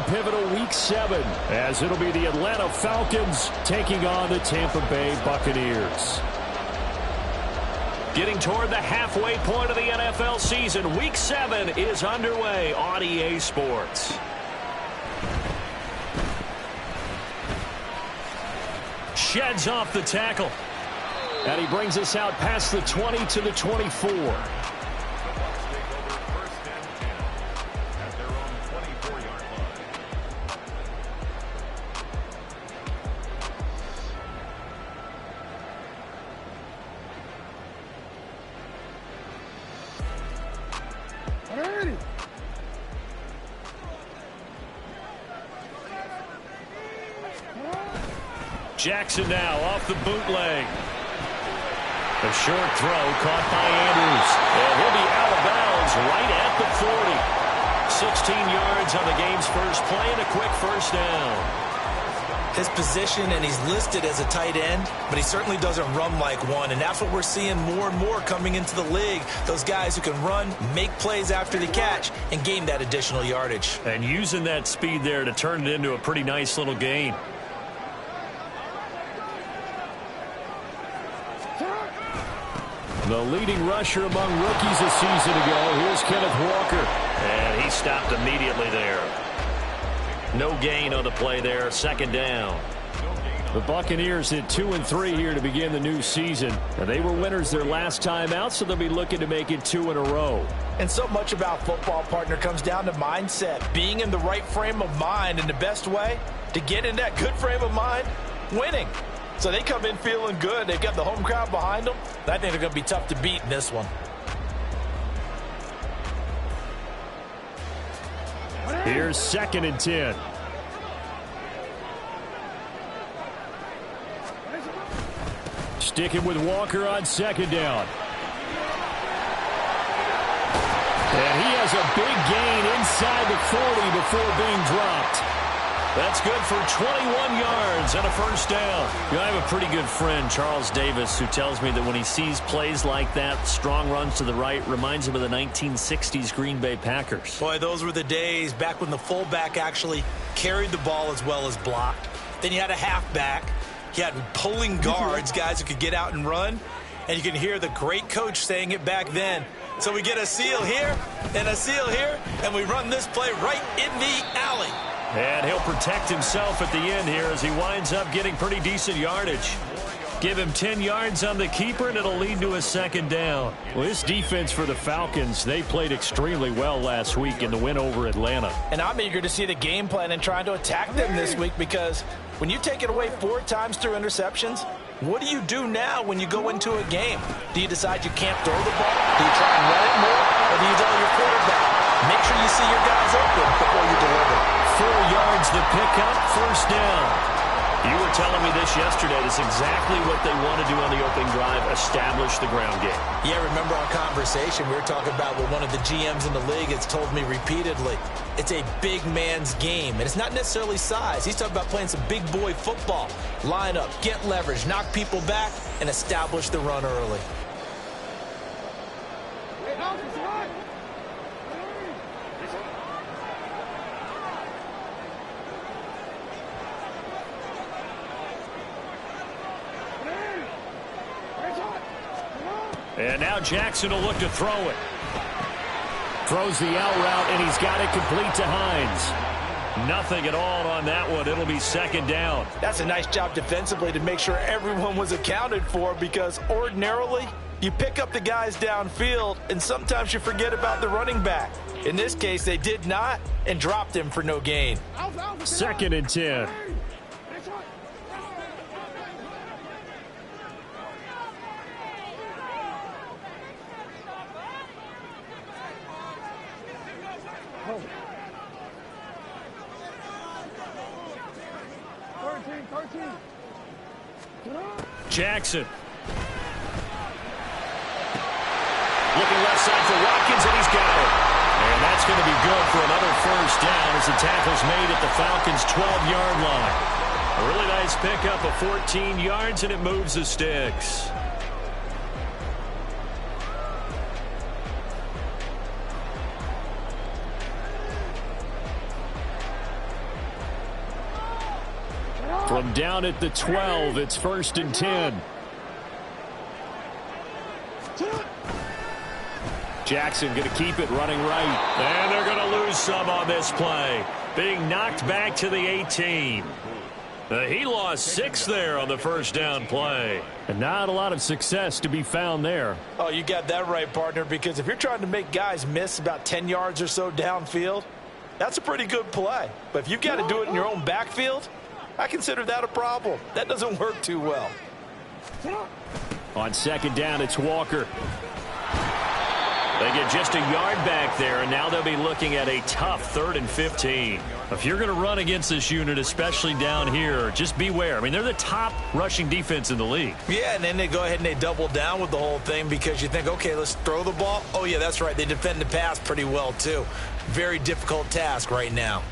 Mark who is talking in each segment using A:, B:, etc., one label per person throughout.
A: pivotal Week 7 as it'll be the Atlanta Falcons taking on the Tampa Bay Buccaneers.
B: Getting toward the halfway point of the NFL season, Week 7 is underway on EA Sports. Sheds off the tackle. And he brings us out past the 20 to the 24. Jackson now off the bootleg. A short throw caught by Andrews. And he'll be out of bounds right at the 40. 16 yards on the game's first play and a quick first down.
C: His position, and he's listed as a tight end, but he certainly doesn't run like one. And that's what we're seeing more and more coming into the league. Those guys who can run, make plays after the catch, and gain that additional yardage.
B: And using that speed there to turn it into a pretty nice little gain.
A: The leading rusher among rookies a season ago. Here's Kenneth Walker.
B: And he stopped immediately there. No gain on the play there. Second down.
A: The Buccaneers hit 2-3 here to begin the new season. And they were winners their last time out, so they'll be looking to make it 2 in a row.
C: And so much about football, partner, comes down to mindset. Being in the right frame of mind, and the best way to get in that good frame of mind, winning. So they come in feeling good. They've got the home crowd behind them. I think they're going to be tough to beat in this one.
A: Here's 2nd and 10. Sticking with Walker on 2nd down. And he has a big gain inside the 40 before being dropped.
B: That's good for 21 yards and a first down.
A: You know, I have a pretty good friend, Charles Davis, who tells me that when he sees plays like that, strong runs to the right, reminds him of the 1960s Green Bay Packers.
C: Boy, those were the days back when the fullback actually carried the ball as well as blocked. Then you had a halfback. You had pulling guards, guys who could get out and run. And you can hear the great coach saying it back then. So we get a seal here and a seal here, and we run this play right in the alley.
B: And he'll protect himself at the end here as he winds up getting pretty decent yardage. Give him 10 yards on the keeper, and it'll lead to a second down.
A: Well, this defense for the Falcons, they played extremely well last week in the win over Atlanta.
C: And I'm eager to see the game plan and trying to attack them this week, because when you take it away 4 times through interceptions, what do you do now when you go into a game? Do you decide you can't throw the ball? Do you try and run it more? Or do you tell your quarterback, make sure you see your guys open before you deliver?
B: 4 yards the pickup, first down. You were telling me this yesterday. That's exactly what they want to do on the opening drive, establish the ground game.
C: Yeah, remember our conversation? We were talking about what one of the GMs in the league has told me repeatedly. It's a big man's game, and it's not necessarily size. He's talking about playing some big boy football. Line up, get leverage, knock people back, and establish the run early.
B: And now Jackson will look to throw it.
A: Throws the out route, and he's got it complete to Hines.
B: Nothing at all on that one. It'll be second down.
C: That's a nice job defensively to make sure everyone was accounted for, because ordinarily you pick up the guys downfield, and sometimes you forget about the running back. In this case, they did not and dropped him for no gain.
A: 2nd and 10.
B: Jackson. Looking left side for Watkins, and he's got it. And that's going to be good for another first down as the tackle's made at the Falcons' 12-yard line. A really nice pickup of 14 yards, and it moves the sticks. From down at the 12, it's 1st and 10. Jackson going to keep it running right. And they're going to lose some on this play. Being knocked back to the 18. He lost 6 there on the first down play. And not a lot of success to be found there.
C: Oh, you got that right, partner, because if you're trying to make guys miss about 10 yards or so downfield, that's a pretty good play. But if you've got to do it in your own backfield, I consider that a problem. That doesn't work too well.
B: On 2nd down, it's Walker. They get just a yard back there, and now they'll be looking at a tough 3rd and 15.
A: If you're going to run against this unit, especially down here, just beware. I mean, they're the top rushing defense in the league.
C: Yeah, and then they go ahead and they double down with the whole thing because you think, okay, let's throw the ball. Oh, yeah, that's right. They defend the pass pretty well, too. Very difficult task right now.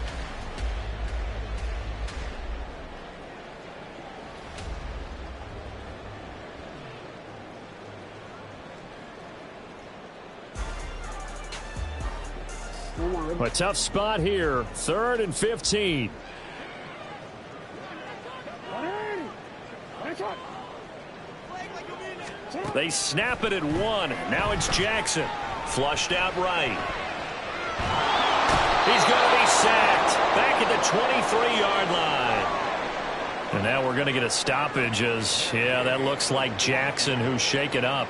B: A tough spot here. 3rd and 15. They snap it at 1. Now it's Jackson. Flushed out right. He's going to be sacked. Back at the 23-yard line.
A: And now we're going to get a stoppage as, yeah, that looks like Jackson who's shaken up.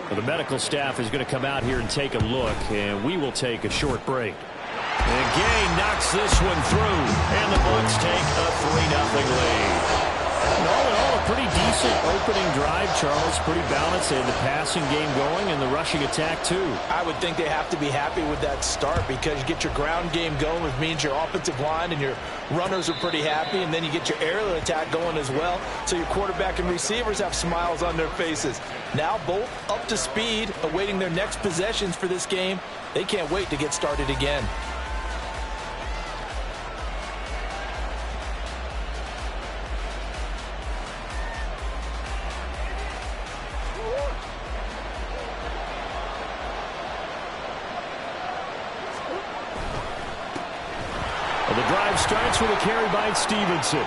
B: Well, the medical staff is going to come out here and take a look, and we will take a short break. And Gay knocks this one through, and the Bucs take a 3-0 lead.
A: All in all, a pretty decent opening drive, Charles. Pretty balanced. They had the passing game going and the rushing attack, too.
C: I would think they have to be happy with that start because you get your ground game going, which means your offensive line and your runners are pretty happy, and then you get your aerial attack going as well, so your quarterback and receivers have smiles on their faces. Now both up to speed, awaiting their next possessions for this game. They can't wait to get started again.
B: The drive starts with a carry by Stevenson.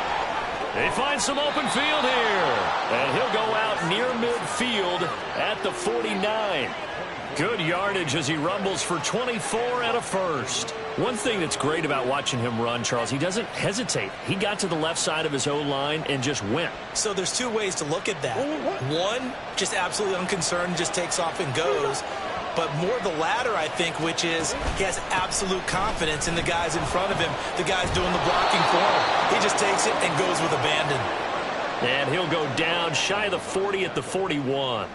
B: They find some open field here. And he'll go out near midfield at the 49. Good yardage as he rumbles for 24 and a first.
A: One thing that's great about watching him run, Charles, he doesn't hesitate. He got to the left side of his O-line and just went.
C: So there's two ways to look at that. One, just absolutely unconcerned, just takes off and goes. But more the latter, I think, which is he has absolute confidence in the guys in front of him, the guys doing the blocking for him. He just takes it and goes with abandon.
B: And he'll go down shy of the 40 at the 41.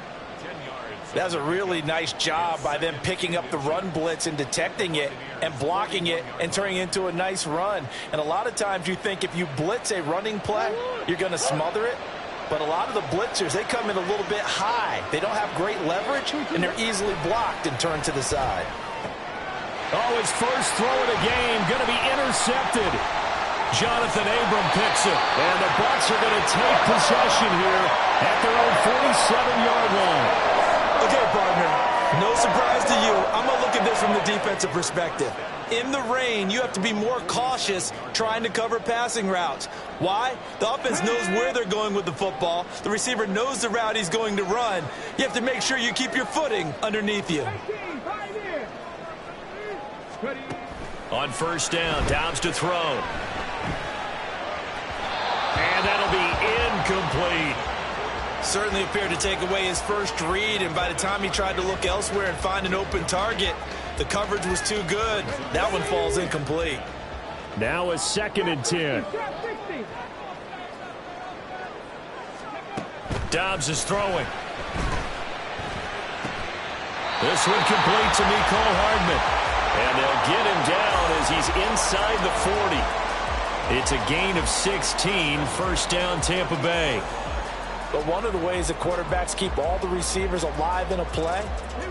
C: That was a really nice job by them picking up the run blitz and detecting it and blocking it and turning it into a nice run. And a lot of times you think if you blitz a running play, you're going to smother it. But a lot of the blitzers, they come in a little bit high. They don't have great leverage, and they're easily blocked and turned to the side.
B: Oh, his first throw of the game going to be intercepted. Jonathan Abram picks it. And the Bucs are going to take possession here at their own 47-yard line.
C: Okay, partner, no surprise to you. I'm going to look at this from the defensive perspective. In the rain, you have to be more cautious trying to cover passing routes. Why? The offense knows where they're going with the football. The receiver knows the route he's going to run. You have to make sure you keep your footing underneath you.
B: On first down, Dobbs to throw. And that'll be incomplete.
C: Certainly appeared to take away his first read, and by the time he tried to look elsewhere and find an open target, the coverage was too good. That one falls incomplete.
B: Now a 2nd and 10. Dobbs is throwing. This one complete to Mecole Hardman. And they'll get him down as he's inside the 40. It's a gain of 16, first down Tampa Bay.
C: But one of the ways that quarterbacks keep all the receivers alive in a play,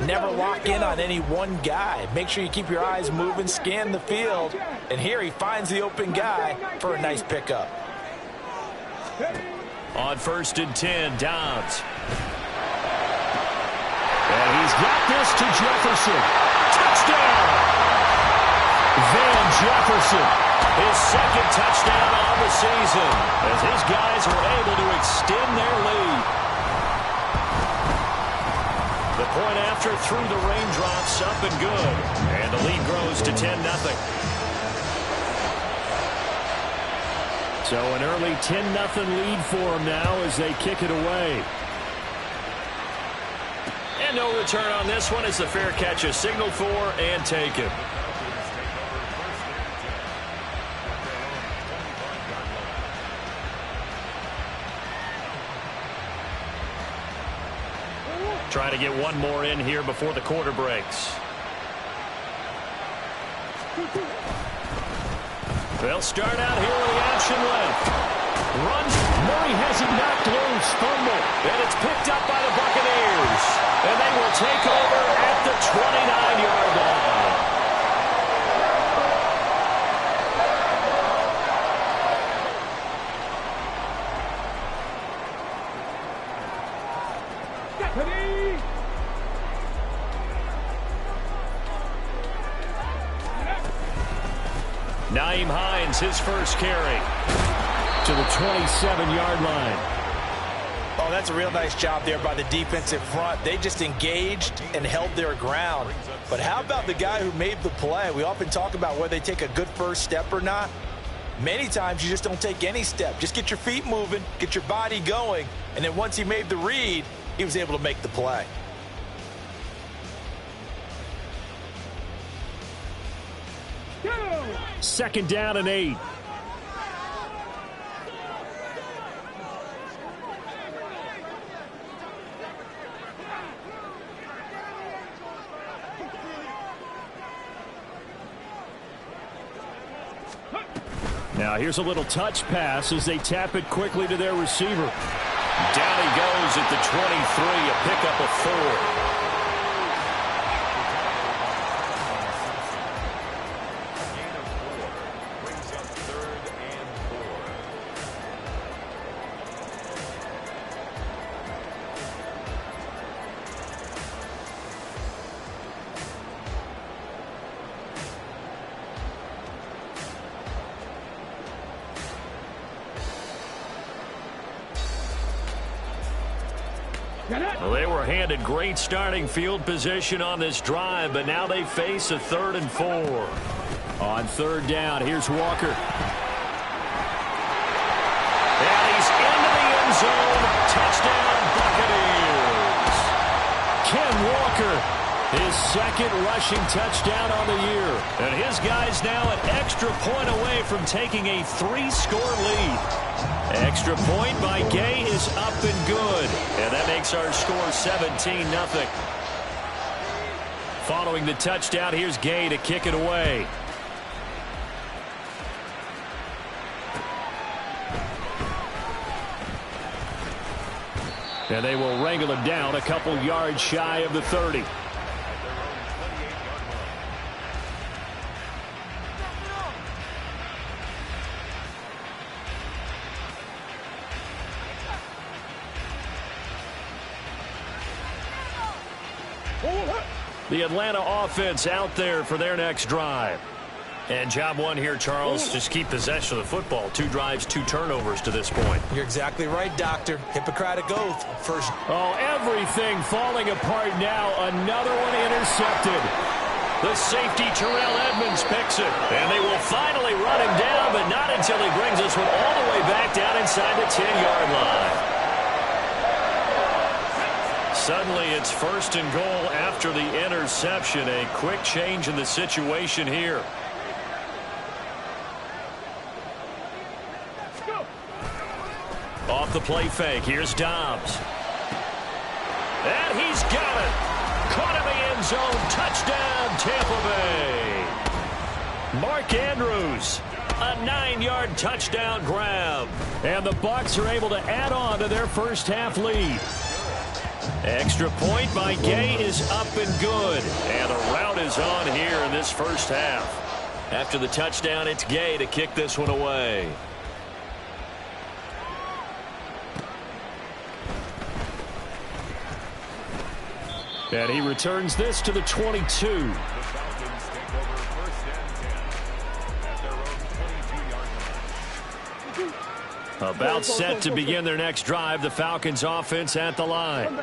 C: never lock in on any one guy. Make sure you keep your eyes moving, scan the field. And here he finds the open guy for a nice pickup.
B: On 1st and 10, Dobbs. And he's got this to Jefferson. Touchdown! Van Jefferson. His second touchdown on the season as his guys were able to extend their lead. The point after through the raindrops, up and good. And the lead grows to 10-0. So an early 10-0 lead for them now as they kick it away. And no return on this one as the fair catch is signaled for and taken. Trying to get one more in here before the quarter breaks. They'll start out here with the option left. Runs. Murray has it knocked loose. Fumble. And it's picked up by the Buccaneers. And they will take over at the 29-yard line. Nyheim Hines, his first carry to the 27-yard line.
C: Oh, that's a real nice job there by the defensive front. They just engaged and held their ground. But how about the guy who made the play? We often talk about whether they take a good first step or not. Many times you just don't take any step. Just get your feet moving, get your body going, and then once he made the read, he was able to make the play.
B: Second down and 8. Now here's a little touch pass as they tap it quickly to their receiver. Down he goes at the 23, a pickup of 4. Well, they were handed great starting field position on this drive, but now they face a 3rd and 4. On 3rd down, here's Walker. And he's into the end zone. Touchdown, Buccaneers. Ken Walker, his second rushing touchdown on the year. And his guys now an extra point away from taking a 3-score lead. Extra point by Gay is up and good. And that makes our score 17-0. Following the touchdown, here's Gay to kick it away. And they will wrangle him down a couple yards shy of the 30. The Atlanta offense out there for their next drive. And job one here, Charles, just keep possession of the football. 2 drives, 2 turnovers to this point.
C: You're exactly right, Doctor. Hippocratic oath. First.
B: Oh, everything falling apart now. Another one intercepted. The safety, Terrell Edmonds, picks it. And they will finally run him down, but not until he brings this one all the way back down inside the 10-yard line. Suddenly, it's 1st and goal after the interception. A quick change in the situation here. Off the play fake, here's Dobbs. And he's got it. Caught in the end zone. Touchdown, Tampa Bay. Mark Andrews, a 9-yard touchdown grab. And the Bucs are able to add on to their first half lead. Extra point by Gay is up and good. And a rout is on here in this first half. After the touchdown, it's Gay to kick this one away. And he returns this to the 22.
A: About set to begin their next drive, the Falcons offense at the line.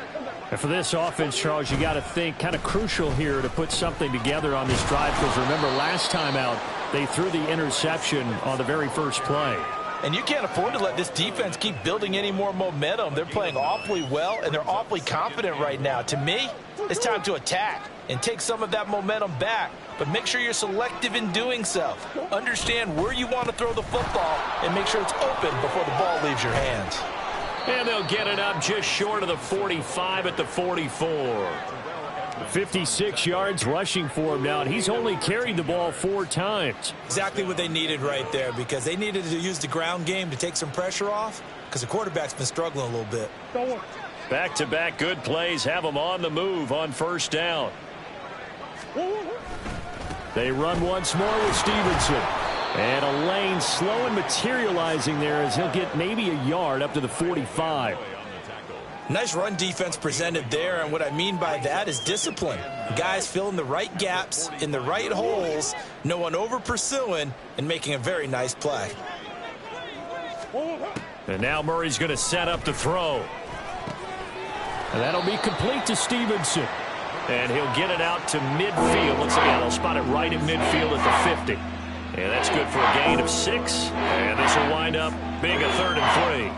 B: And for this offense, Charles, you got to think kind of crucial here to put something together on this drive, because remember last time out they threw the interception on the very first play.
C: And you can't afford to let this defense keep building any more momentum. They're playing awfully well, and they're awfully confident right now. To me, it's time to attack and take some of that momentum back. But make sure you're selective in doing so. Understand where you want to throw the football and make sure it's open before the ball leaves your hands.
A: And they'll get it up just short of the 45 at the 44.
B: 56 yards rushing for him now, and he's only carried the ball 4 times.
C: Exactly what they needed right there, because they needed to use the ground game to take some pressure off, because the quarterback's been struggling a little bit.
A: Back-to-back good plays have them on the move on first down.
B: They run once more with Stevenson. And a lane slow and materializing there as he'll get maybe a yard up to the 45.
C: Nice run defense presented there, and what I mean by that is discipline. Guys filling the right gaps in the right holes, no one over pursuing, and making a very nice play.
A: And now Murray's going to set up the throw.
B: And that'll be complete to Stevenson.
A: And he'll get it out to midfield. Once again, they'll spot it right in midfield at the 50. And that's good for a gain of 6. And this will wind up being a 3rd and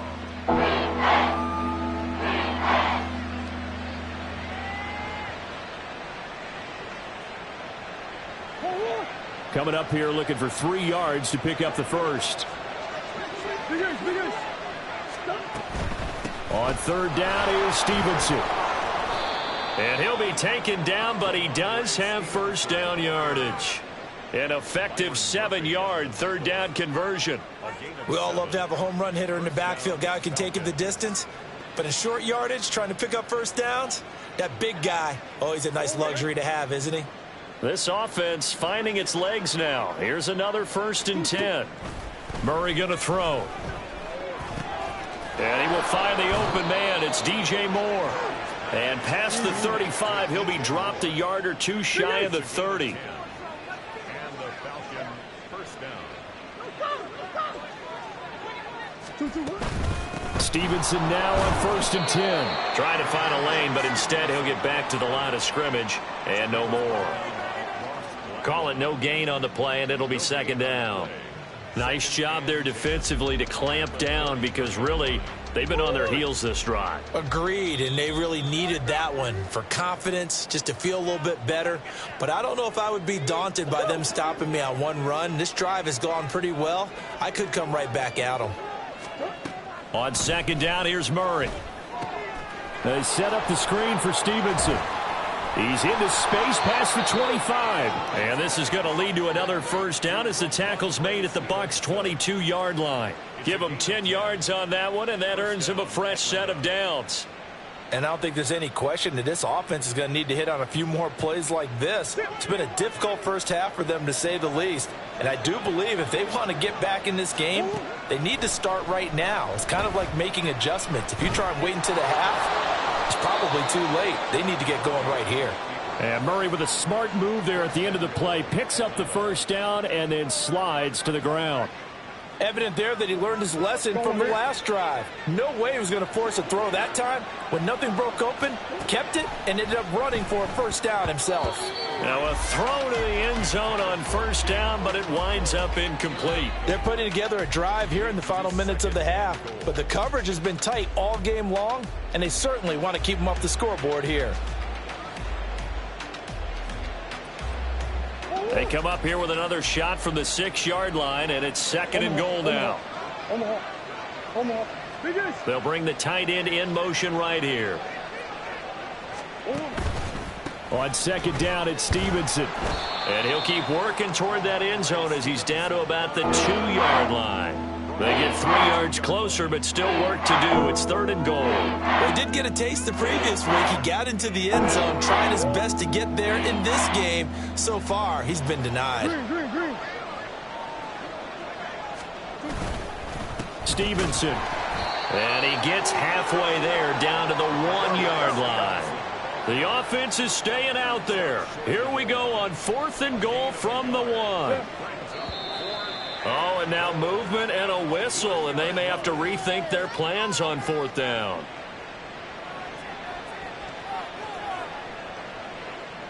A: 3.
B: Coming up here looking for 3 yards to pick up the first. On 3rd down, here's Stevenson.
A: And he'll be taken down, but he does have first down yardage. An effective 7-yard 3rd down conversion.
C: We all love to have a home run hitter in the backfield. Guy who can take it the distance. But in short yardage, trying to pick up first downs, that big guy, always a nice luxury to have, isn't he?
A: This offense finding its legs now. Here's another 1st and 10. Murray going to throw. And he will find the open man. It's DJ Moore. And past the 35, he'll be dropped a yard or 2 shy of the 30.
B: Stevenson now on 1st and 10.
A: Trying to find a lane, but instead he'll get back to the line of scrimmage and no more. Call it no gain on the play, and it'll be 2nd down. Nice job there defensively to clamp down, because really they've been on their heels this drive.
C: Agreed, and they really needed that one for confidence, just to feel a little bit better. But I don't know if I would be daunted by them stopping me on one run. This drive has gone pretty well. I could come right back at them.
A: On 2nd down, here's Murray.
B: They set up the screen for Stevenson. He's into space past the 25.
A: And this is going to lead to another first down as the tackle's made at the Bucs' 22-yard line. Give him 10 yards on that one, and that earns him a fresh set of downs.
C: And I don't think there's any question that this offense is going to need to hit on a few more plays like this. It's been a difficult first half for them, to say the least. And I do believe if they want to get back in this game, they need to start right now. It's kind of like making adjustments. If you try and wait until the half, it's probably too late. They need to get going right here.
B: And Murray with a smart move there at the end of the play. Picks up the first down and then slides to the ground.
C: Evident there that he learned his lesson from the last drive. No way he was going to force a throw that time. When nothing broke open, kept it, and ended up running for a first down himself.
A: Now a throw to the end zone on first down, but it winds up incomplete.
C: They're putting together a drive here in the final minutes of the half, but the coverage has been tight all game long, and they certainly want to keep them off the scoreboard here.
A: They come up here with another shot from the 6-yard line, and it's 2nd and goal now. They'll bring the tight end in motion right here.
B: On 2nd down, it's Stevenson.
A: And he'll keep working toward that end zone as he's down to about the 2-yard line. They get 3 yards closer, but still work to do. It's 3rd and goal.
C: Well, he did get a taste the previous week. He got into the end zone, trying his best to get there in this game. So far, he's been denied.
B: Stevenson.
A: And he gets halfway there, down to the 1-yard line. The offense is staying out there. Here we go on 4th and goal from the 1. Oh, and now movement and a whistle, and they may have to rethink their plans on 4th down.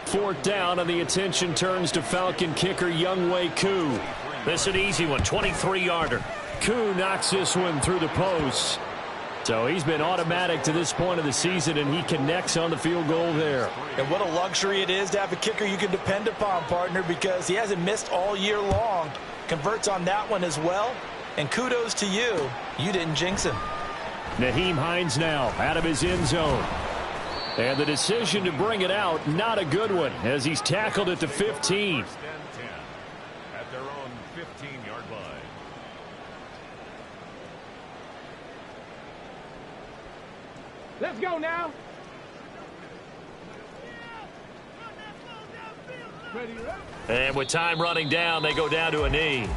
A: 4th down, and the attention turns to Falcon kicker Younghoe Koo. This is an easy one, 23-yarder. Koo knocks this one through the post. So he's been automatic to this point of the season, and he connects on the field goal there.
C: And what a luxury it is to have a kicker you can depend upon, partner, because he hasn't missed all year long. Converts on that one as well. And kudos to you. You didn't jinx him.
A: Nyheim Hines now out of his end zone. And the decision to bring it out, not a good one, as he's tackled at the 15.
B: At their own 15-yard line.
D: Let's go now.
A: And with time running down, they go down to a knee.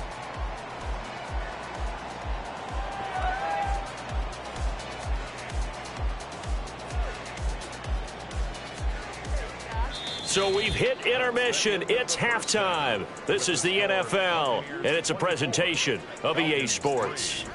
A: So we've hit intermission. It's halftime. This is the NFL, and it's a presentation of EA Sports.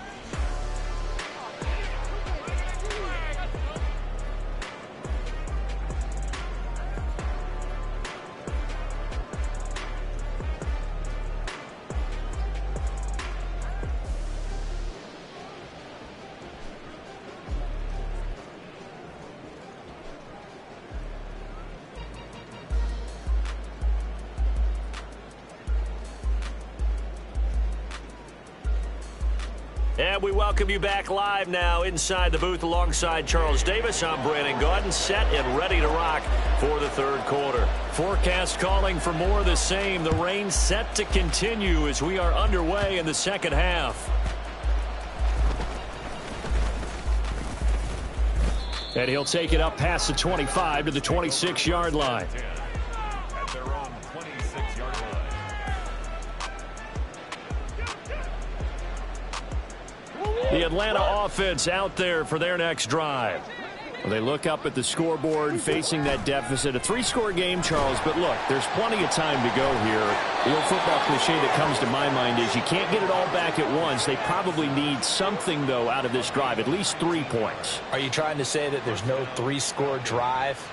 A: And we welcome you back live now inside the booth alongside Charles Davis. I'm Brandon Gaudin, set and ready to rock for the 3rd quarter. Forecast calling for more of the same. The rain set to continue as we are underway in the 2nd half. And he'll take it up past the 25 to the 26-yard line.
B: At their own 26-yard line.
A: The Atlanta offense out there for their next drive. Well, they look up at the scoreboard facing that deficit. A 3-score game, Charles, but look, there's plenty of time to go here. The old football cliche that comes to my mind is you can't get it all back at once. They probably need something, though, out of this drive, at least 3 points.
C: Are you trying to say that there's no 3-score drive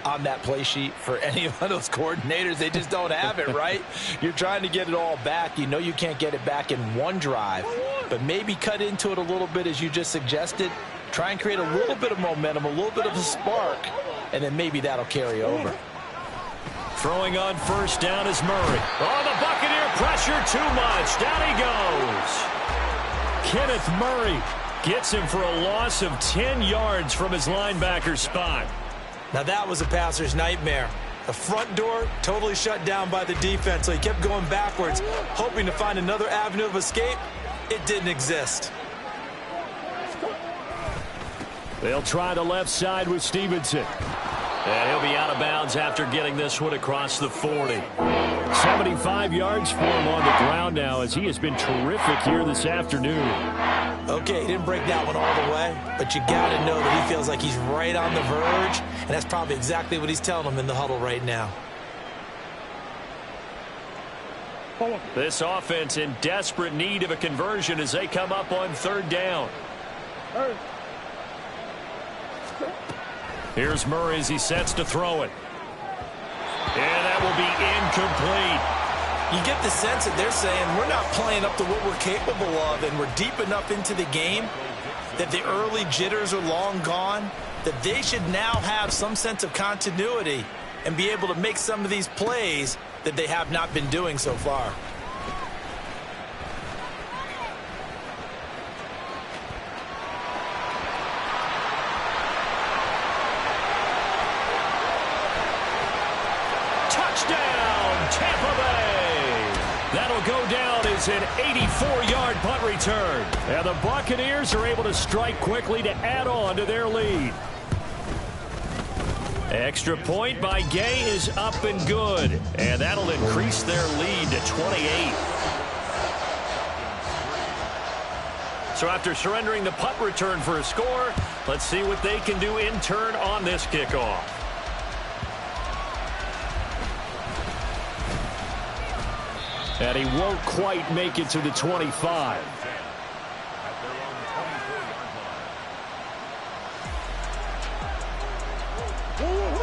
C: on that play sheet for any of those coordinators? They just don't have it, right? You're trying to get it all back. You know you can't get it back in one drive, but maybe cut into it a little bit as you just suggested. Try and create a little bit of momentum, a little bit of a spark, and then maybe that'll carry over.
A: Throwing on 1st down is Murray. Oh, the Buccaneer pressure too much. Down he goes. Kenneth Murray gets him for a loss of 10 yards from his linebacker spot.
C: Now that was a passer's nightmare. The front door totally shut down by the defense, so he kept going backwards, hoping to find another avenue of escape. It didn't exist.
A: They'll try the left side with Stevenson. And he'll be out of bounds after getting this one across the 40. 75 yards for him on the ground now, as he has been terrific here this afternoon.
C: Okay, he didn't break that one all the way, but you got to know that he feels like he's right on the verge, and that's probably exactly what he's telling them in the huddle right now.
A: This offense in desperate need of a conversion as they come up on 3rd down. Here's Murray as he sets to throw it. And that will be incomplete.
C: You get the sense that they're saying we're not playing up to what we're capable of, and we're deep enough into the game that the early jitters are long gone, that they should now have some sense of continuity and be able to make some of these plays that they have not been doing so far.
A: Touchdown, Tampa Bay. That'll go down as an 84-yard punt return. And the Buccaneers are able to strike quickly to add on to their lead. Extra point by Gay is up and good. And that'll increase their lead to 28. So after surrendering the punt return for a score, let's see what they can do in turn on this kickoff.
B: And he won't quite make it to the 25.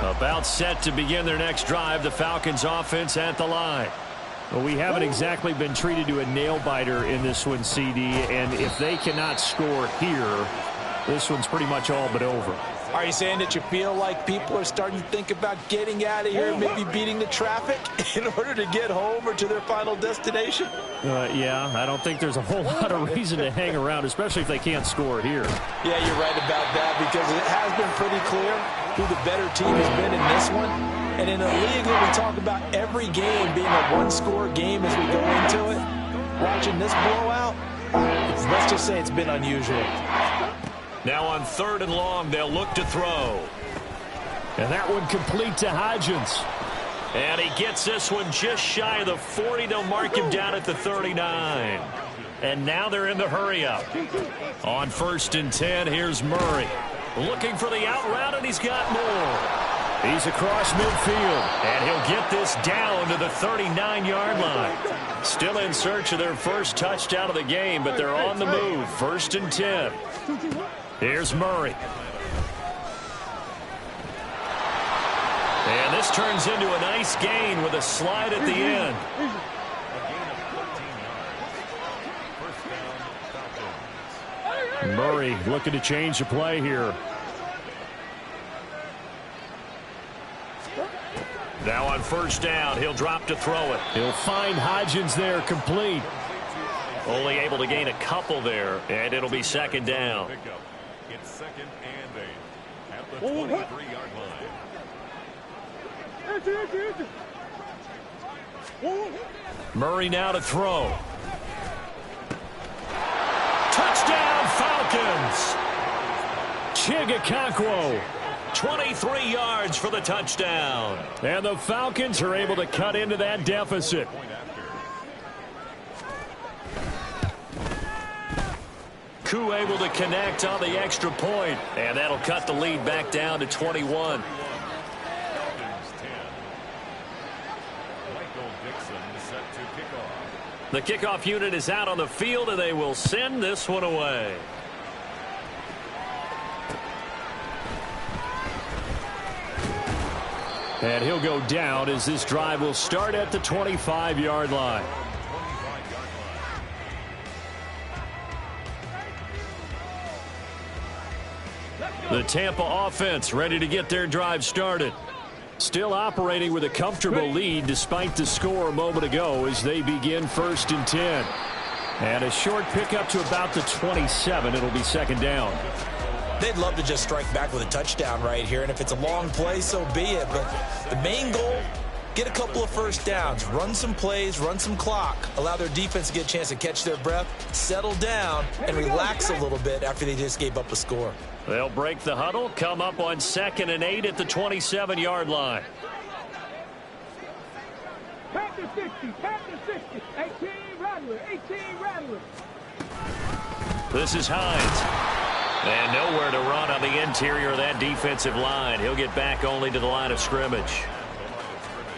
B: About set to begin their next drive, the Falcons offense at the line. Well, we haven't exactly been treated to a nail-biter in this one, CD, and if they cannot score here, this one's pretty much all but over.
C: Are you saying that you feel like people are starting to think about getting out of here, maybe beating the traffic in order to get home or to their final destination?
B: Yeah, I don't think there's a whole lot of reason to hang around, especially if they can't score here.
C: Yeah, you're right about that, because it has been pretty clear who the better team has been in this one. And in a league where we talk about every game being a one-score game as we go into it, watching this blowout, let's just say it's been unusual.
A: Now on 3rd and long, they'll look to throw.
B: And that one complete to Hodgins.
A: And he gets this one just shy of the 40. They'll mark him down at the 39. And now they're in the hurry-up. On 1st and 10, here's Murray. Looking for the out route, and he's got more. He's across midfield, and he'll get this down to the 39-yard line. Still in search of their first touchdown of the game, but they're on the move. 1st and 10. Here's Murray. And this turns into a nice gain with a slide at the end.
B: Murray looking to change the play here.
A: Now on 1st down, he'll drop to throw it.
B: He'll find Hodgins there, complete.
A: Only able to gain a couple there, and it'll be 2nd down.
E: It's 2nd and 8 at the 23-yard line.
A: Murray now to throw. Touchdown, Falcons!
B: Chigakonkwo.
A: 23 yards for the touchdown.
B: And the Falcons are able to cut into that deficit.
A: Koo able to connect on the extra point, and that'll cut the lead back down to 21. The kickoff unit is out on the field, and they will send this one away.
B: And he'll go down as this drive will start at the 25-yard line. The Tampa offense ready to get their drive started. Still operating with a comfortable lead despite the score a moment ago as they begin 1st and 10. And a short pickup to about the 27. It'll be 2nd down.
C: They'd love to just strike back with a touchdown right here, and if it's a long play, so be it. But the main goal, get a couple of 1st downs, run some plays, run some clock, allow their defense to get a chance to catch their breath, settle down, and relax a little bit after they just gave up a score.
A: They'll break the huddle, come up on 2nd and 8 at the 27-yard line.
D: Pack the 60, pack the 60. 18 Rattler, 18 Rattler.
A: This is Hines. And nowhere to run on the interior of that defensive line. He'll get back only to the line of scrimmage.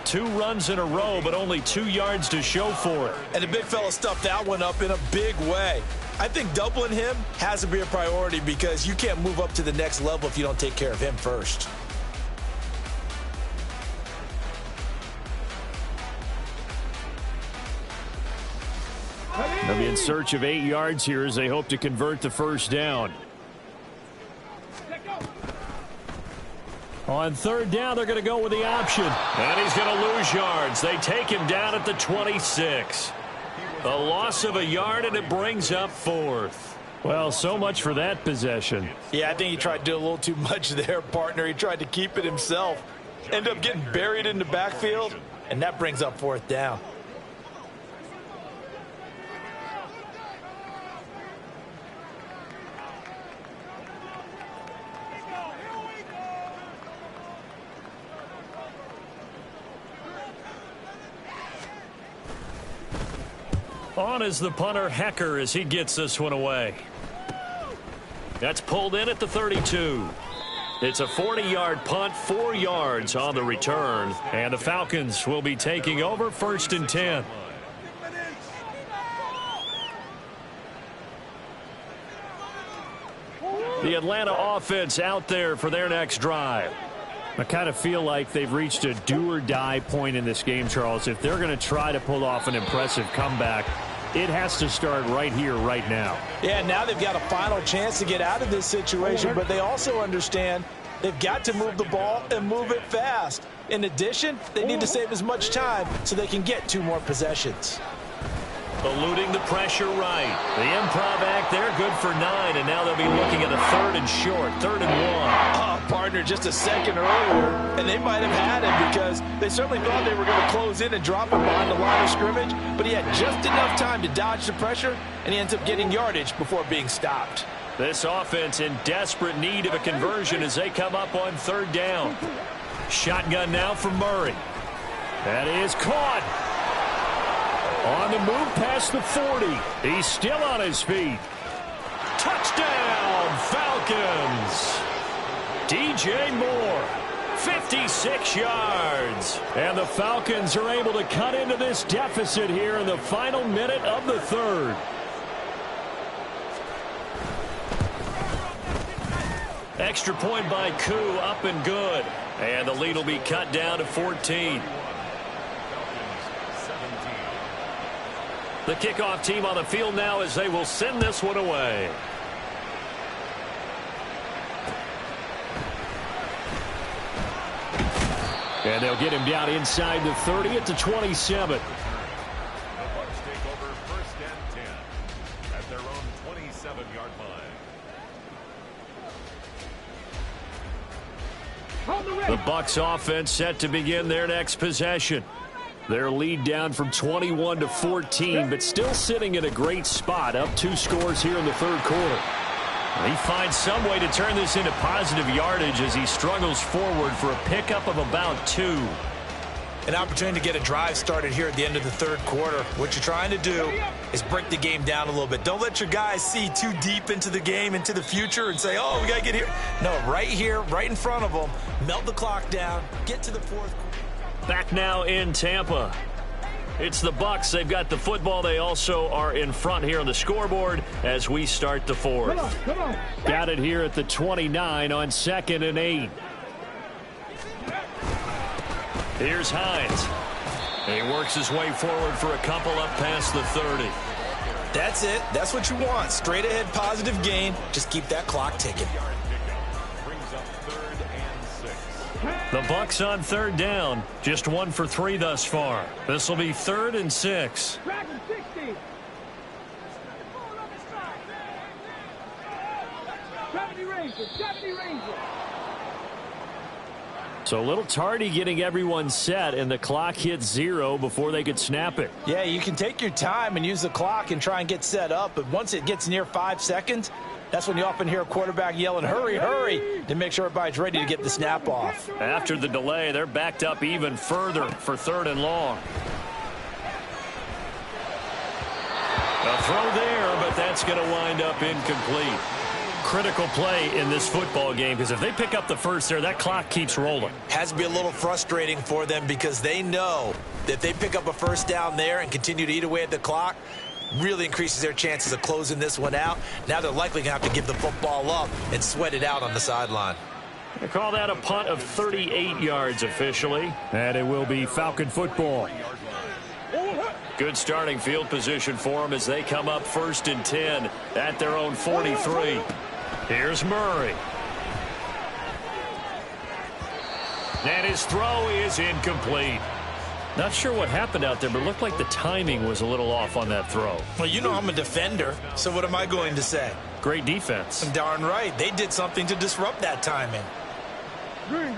A: 2 runs in a row, but only 2 yards to show for it.
C: And the big fella stuffed that one up in a big way. I think doubling him has to be a priority because you can't move up to the next level if you don't take care of him first.
B: They'll be in search of 8 yards here as they hope to convert the 1st down. On 3rd down, they're going to go with the option.
A: And he's going to lose yards. They take him down at the 26. A loss of a yard, and it brings up 4th.
B: Well, so much for that possession.
C: Yeah, I think he tried to do a little too much there, partner. He tried to keep it himself. Ended up getting buried in the backfield, and that brings up 4th down.
A: On is the punter, Hecker, as he gets this one away. That's pulled in at the 32. It's a 40-yard punt, 4 yards on the return. And the Falcons will be taking over 1st and 10. The Atlanta offense out there for their next drive.
B: I kind of feel like they've reached a do-or-die point in this game, Charles. If they're going to try to pull off an impressive comeback, it has to start right here, right now.
C: Yeah, now they've got a final chance to get out of this situation, but they also understand they've got to move the ball and move it fast. In addition, they need to save as much time so they can get 2 more possessions.
A: Eluding the pressure right. The improv act there, good for 9, and now they'll be looking at a 3rd and short, 3rd and 1.
C: Partner, just a second earlier, and they might have had him because they certainly thought they were going to close in and drop him behind the line of scrimmage, but he had just enough time to dodge the pressure, and he ends up getting yardage before being stopped.
A: This offense in desperate need of a conversion as they come up on 3rd down. Shotgun now for Murray. That is caught. On the move past the 40. He's still on his feet. Touchdown, Falcons. DJ Moore, 56 yards. And the Falcons are able to cut into this deficit here in the final minute of the 3rd. Extra point by Koo, up and good. And the lead will be cut down to 14. The kickoff team on the field now as they will send this one away. And they'll get him down inside the 30 at the 27.
E: The Bucs take over 1st and 10 at their own 27-yard line.
A: The Bucs offense set to begin their next possession. Their lead down from 21 to 14, but still sitting in a great spot, up 2 scores here in the 3rd quarter. He finds some way to turn this into positive yardage as he struggles forward for a pickup of about 2.
C: An opportunity to get a drive started here at the end of the 3rd quarter. What you're trying to do is break the game down a little bit. Don't let your guys see too deep into the game, into the future, and say, oh, we got to get here. No, right here, right in front of them, melt the clock down, get to the 4th quarter.
A: Back now in Tampa. It's the Bucs. They've got the football. They also are in front here on the scoreboard as we start the 4th.
D: Come on.
B: Got it here at the 29 on 2nd and 8.
A: Here's Hines. He works his way forward for a couple up past the 30.
C: That's it. That's what you want. Straight ahead positive gain. Just keep that clock ticking.
E: Brings up 3rd and 6.
A: The Bucs on 3rd down. Just 1 for 3 thus far. This will be 3rd and 6.
D: Dragon 60. 70 Rangers. 70 Rangers.
B: So a little tardy getting everyone set, and the clock hits 0 before they could snap it.
C: Yeah, you can take your time and use the clock and try and get set up, but once it gets near 5 seconds, that's when you often hear a quarterback yelling, hurry, hurry, to make sure everybody's ready to get the snap off.
A: After the delay, they're backed up even further for 3rd and long. A throw there, but that's going to wind up incomplete. Critical play in this football game because if they pick up the 1st there, that clock keeps rolling.
C: Has to be a little frustrating for them because they know that if they pick up a 1st down there and continue to eat away at the clock, really increases their chances of closing this one out. Now they're likely going to have to give the football up and sweat it out on the sideline.
A: They call that a punt of 38 yards officially.
B: And it will be Falcon football.
A: Good starting field position for them as they come up 1st and 10 at their own 43. Here's Murray. And his throw is incomplete. Not sure what happened out there, but it looked like the timing was a little off on that throw.
C: Well, you know I'm a defender, so what am I going to say?
A: Great defense.
C: Darn right. They did something to disrupt that timing.
D: Green.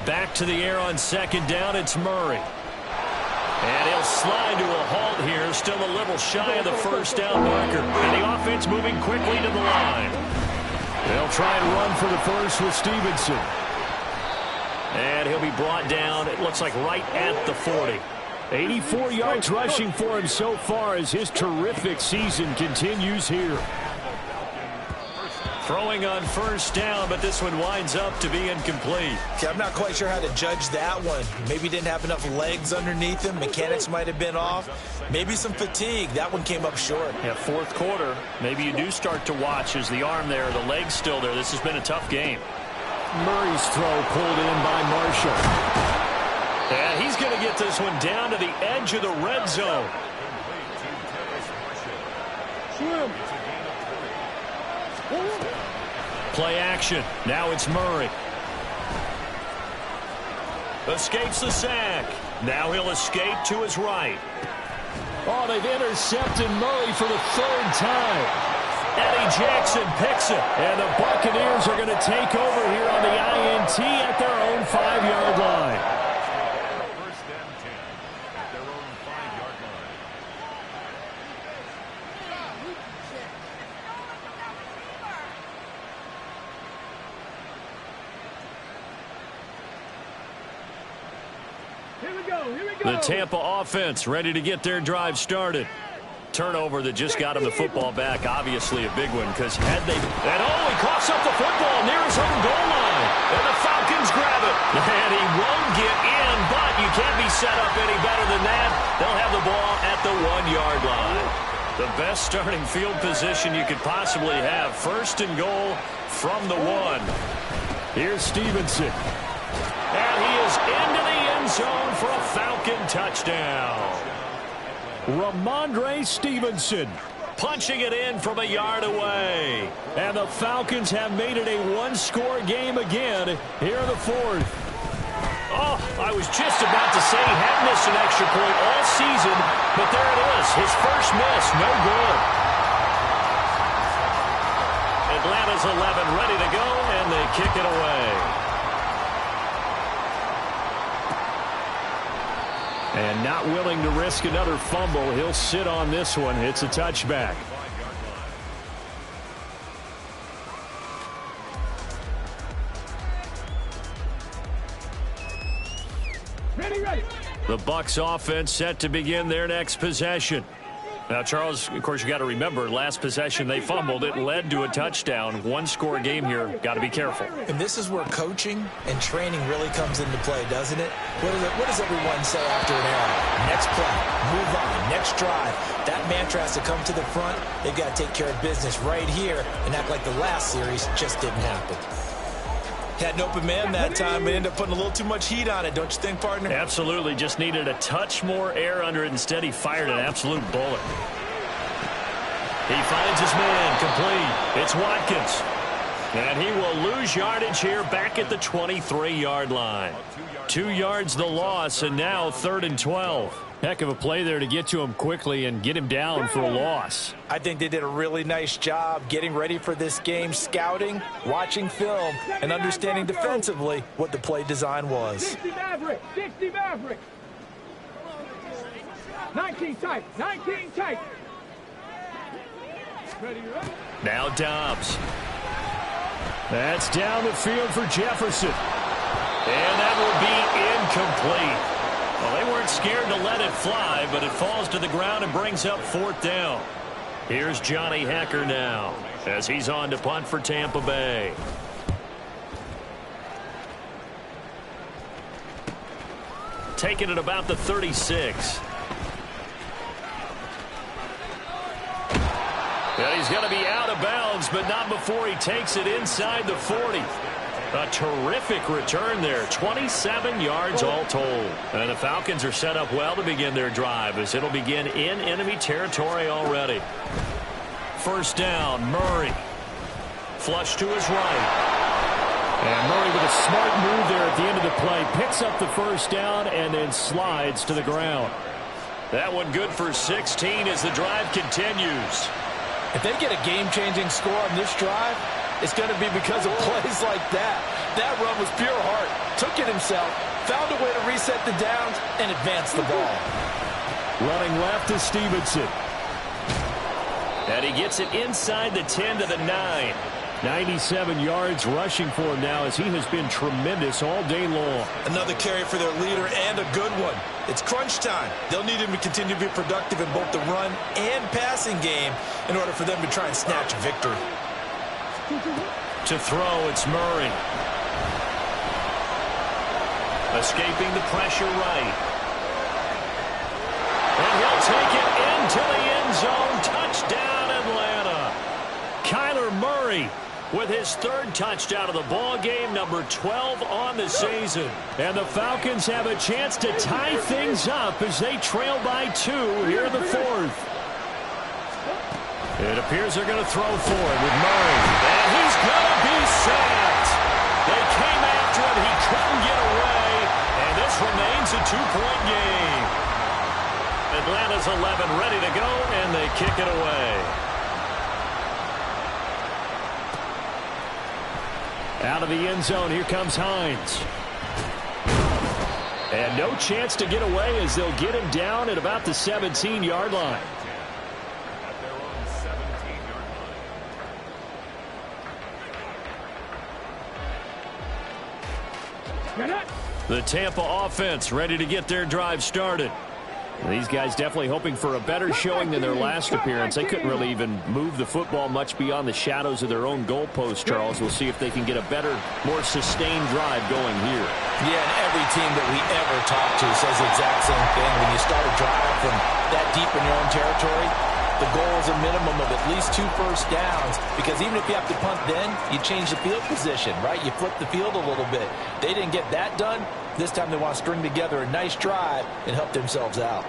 A: Back to the air on 2nd down. It's Murray. And he'll slide to a halt here. Still a little shy of the 1st down marker. And the offense moving quickly to the line.
B: They'll try and run for the 1st with Stevenson.
A: And he'll be brought down, it looks like right at the 40.
B: 84 yards rushing for him so far as his terrific season continues here.
A: Throwing on first down, but this one winds up to be incomplete.
C: Okay, I'm not quite sure how to judge that one. Maybe he didn't have enough legs underneath him. Mechanics might have been off. Maybe some fatigue. That one came up short.
B: Yeah, fourth quarter. Maybe you do start to watch as the arm there, the leg's still there. This has been a tough game.
A: Murray's throw pulled in by Marshall. And he's going to get this one down to the edge of the red zone. Play action. Now it's Murray. Escapes the sack. Now he'll escape to his right. Oh, they've intercepted Murray for the third time. Eddie Jackson picks it. And the Buccaneers are going to take over here on the INT at their own 5-yard line.
E: First and 10 at their own 5-yard line.
D: Here we go. Here we go.
A: The Tampa offense ready to get their drive started. Turnover that just got him the football back. Obviously a big one because had they... And he coughs up the football near his own goal line. And the Falcons grab it. And he won't get in, but you can't be set up any better than that. They'll have the ball at the 1-yard line. The best starting field position you could possibly have. First and goal from the 1. Here's Stevenson. And he is into the end zone for a Falcon touchdown. Ramondre Stevenson punching it in from a yard away. And the Falcons have made it a one-score game again here in the fourth. Oh, I was just about to say he hadn't missed an extra point all season, but there it is. His first miss, no good. Atlanta's 11 ready to go, and they kick it away. And not willing to risk another fumble. He'll sit on this one. It's a touchback.
D: Ready.
A: The Bucs offense set to begin their next possession. Now, Charles, of course, you got to remember, last possession they fumbled. It led to a touchdown. One-score game here. Got to be careful.
C: And this is where coaching and training really comes into play, doesn't it? What does everyone say after an error? Next play, move on, next drive. That mantra has to come to the front. They've got to take care of business right here and act like the last series just didn't happen. Had an open man that time, but ended up putting a little too much heat on it, don't you think, partner?
A: Absolutely. Just needed a touch more air under it. Instead, he fired an absolute bullet. He finds his man complete. It's Watkins. And he will lose yardage here back at the 23-yard line. 2 yards the loss, and now 3rd and 12. Heck of a play there to get to him quickly and get him down for a loss.
C: I think they did a really nice job getting ready for this game, scouting, watching film, and understanding defensively what the play design was.
D: 60 Maverick. 60 Maverick. 19 tight. 19 tight. Ready.
A: Now Dobbs. That's down the field for Jefferson. And that will be incomplete. Well, they weren't scared to let it fly, but it falls to the ground and brings up 4th down. Here's Johnny Hecker now as he's on to punt for Tampa Bay. Taking it about the 36. And he's going to be out of bounds, but not before he takes it inside the 40. A terrific return there. 27 yards all told. And the Falcons are set up well to begin their drive as it'll begin in enemy territory already. First down, Murray. Flush to his right. And Murray with a smart move there at the end of the play. Picks up the first down and then slides to the ground. That one good for 16 as the drive continues.
C: If they get a game-changing score on this drive, it's going to be because of plays like that. That run was pure heart. Took it himself, found a way to reset the downs, and advance the ball.
A: Running left is Stevenson. And he gets it inside the 10 to the 9. 97 yards rushing for him now as he has been tremendous all day long.
C: Another carry for their leader and a good one. It's crunch time. They'll need him to continue to be productive in both the run and passing game in order for them to try and snatch a victory.
A: To throw, it's Murray. Escaping the pressure right. And he'll take it into the end zone. Touchdown, Atlanta. Kyler Murray with his third touchdown of the ball game, number 12 on the season. And the Falcons have a chance to tie things up as they trail by 2 here in the fourth. It appears they're going to throw for it with Murray. And he's going to be sacked. They came after him. He couldn't get away. And this remains a 2-point game. Atlanta's 11 ready to go, and they kick it away. Out of the end zone, here comes Hines. And no chance to get away as they'll get him down at about the 17-yard line.
E: At their own 17-yard line.
A: The Tampa offense ready to get their drive started. These guys definitely hoping for a better showing than their last appearance. They couldn't really even move the football much beyond the shadows of their own goalpost, Charles. We'll see if they can get a better, more sustained drive going here.
C: Yeah, and every team that we ever talk to says the exact same thing. When you start a drive from that deep in your own territory, the goal is a minimum of at least 2 first downs, because even if you have to punt then, you change the field position, right? You flip the field a little bit. They didn't get that done. This time they want to string together a nice drive and help themselves out.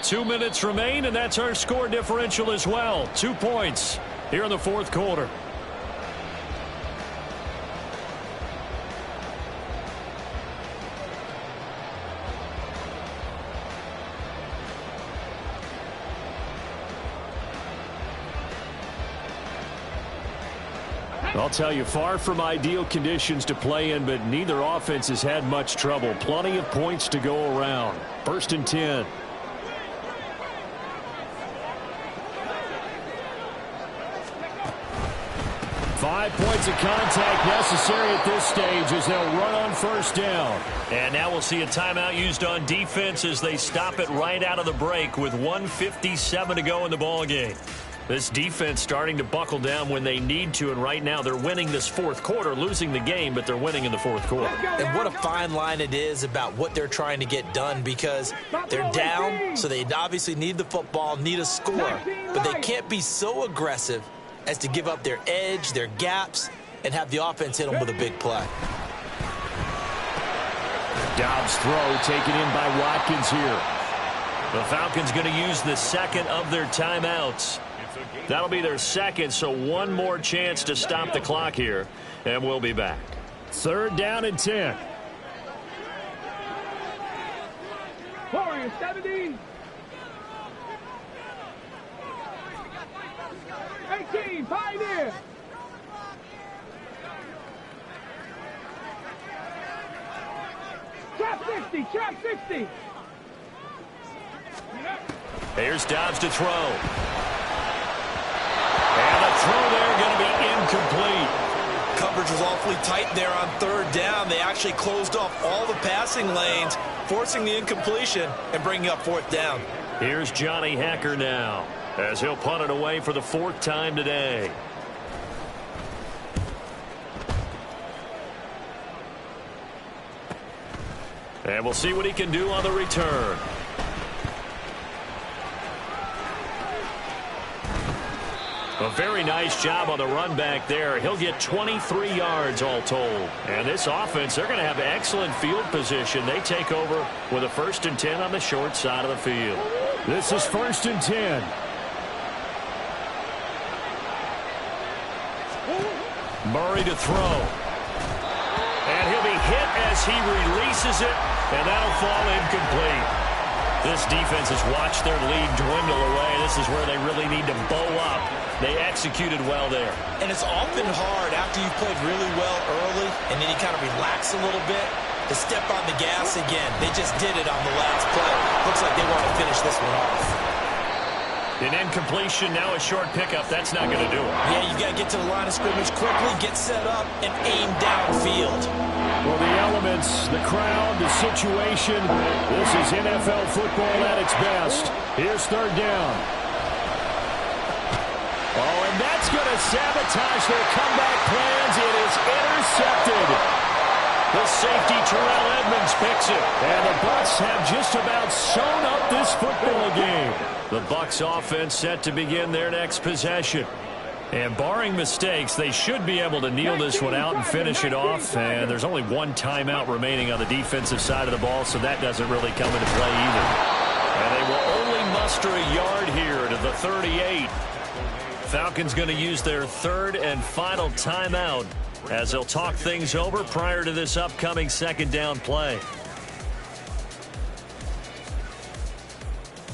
A: Two minutes remain, and that's our score differential as well. 2 points here in the fourth quarter. I'll tell you, far from ideal conditions to play in, but neither offense has had much trouble. Plenty of points to go around. 1st and 10. Five points of contact necessary at this stage as they'll run on 1st down. And now we'll see a timeout used on defense as they stop it right out of the break with 1:57 to go in the ballgame. This defense starting to buckle down when they need to, and right now they're winning this fourth quarter, losing the game, but they're winning in the fourth quarter.
C: And what a fine line it is about what they're trying to get done, because they're down, so they obviously need the football, need a score, but they can't be so aggressive as to give up their edge, their gaps, and have the offense hit them with a big play.
A: Dobbs throw taken in by Watkins here. The Falcons going to use the second of their timeouts. That'll be their second, so one more chance to stop the clock here, and we'll be back. 3rd down and 10.
D: Warriors 70. 18, Pioneer. Trap 60, trap 60.
A: Here's Dobbs to throw. And a throw there going to be incomplete.
C: Coverage was awfully tight there on 3rd down. They actually closed off all the passing lanes, forcing the incompletion and bringing up 4th down.
A: Here's Johnny Hacker now as he'll punt it away for the 4th time today. And we'll see what he can do on the return. A very nice job on the run back there. He'll get 23 yards all told. And this offense, they're going to have excellent field position. They take over with a 1st and 10 on the short side of the field. This is 1st and 10. Murray to throw. And he'll be hit as he releases it, and that'll fall incomplete. This defense has watched their lead dwindle away. This is where they really need to bow up. They executed well there.
C: And it's often hard after you've played really well early and then you kind of relax a little bit to step on the gas again. They just did it on the last play. Looks like they want to finish this one off.
A: An incompletion, now a short pickup. That's not going to do it.
C: Yeah, you got to get to the line of scrimmage quickly, get set up, and aim downfield.
B: Well, the elements, the crowd, the situation, this is NFL football at its best. Here's third down. Oh, and that's going to sabotage their comeback plans. It is intercepted.
A: The safety, Terrell Edmonds, picks it.
B: And the Bucs have just about sewn up this football game.
A: The Bucs offense set to begin their next possession. And barring mistakes, they should be able to kneel this one out and finish it off. And there's only one timeout remaining on the defensive side of the ball, so that doesn't really come into play either. And they will only muster a yard here to the 38. Falcons going to use their third and final timeout as they'll talk things over prior to this upcoming second down play.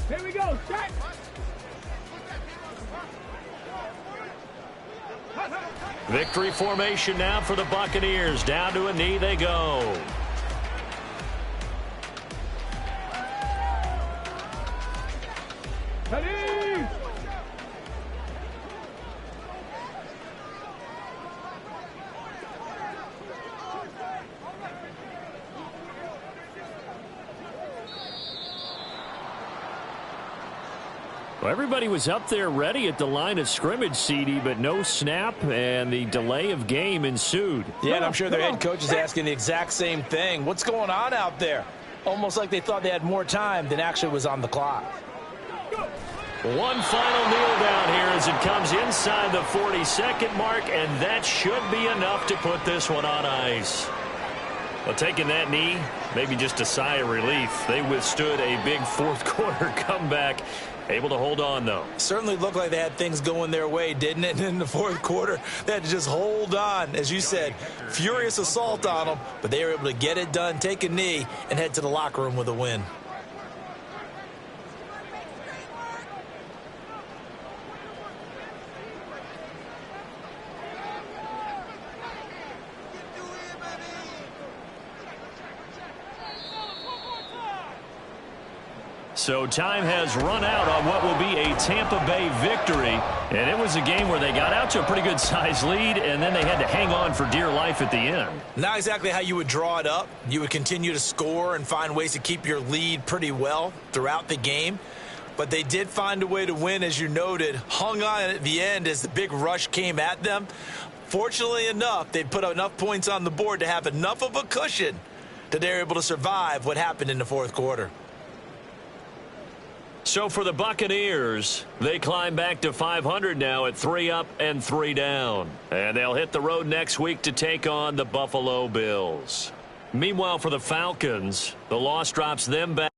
D: Here we go. Shot.
A: Victory formation now for the Buccaneers. Down to a knee they go.
D: Ready.
A: Well, everybody was up there ready at the line of scrimmage, CD, but no snap, and the delay of game ensued.
C: Yeah, and I'm sure their head coach is asking the exact same thing. What's going on out there? Almost like they thought they had more time than actually was on the clock.
A: One final kneel down here as it comes inside the 40-second mark, and that should be enough to put this one on ice. Well, taking that knee, maybe just a sigh of relief. They withstood a big fourth-quarter comeback. Able to hold on, though.
C: Certainly looked like they had things going their way, didn't it? And in the fourth quarter, they had to just hold on. As you said, furious assault on them, but they were able to get it done, take a knee, and head to the locker room with a win.
A: So time has run out on what will be a Tampa Bay victory. And it was a game where they got out to a pretty good size lead, and then they had to hang on for dear life at the end.
C: Not exactly how you would draw it up. You would continue to score and find ways to keep your lead pretty well throughout the game. But they did find a way to win, as you noted. Hung on at the end as the big rush came at them. Fortunately enough, they put enough points on the board to have enough of a cushion that they were able to survive what happened in the fourth quarter.
A: So for the Buccaneers, they climb back to 500 now at 3 up and 3 down. And they'll hit the road next week to take on the Buffalo Bills. Meanwhile, for the Falcons, the loss drops them back.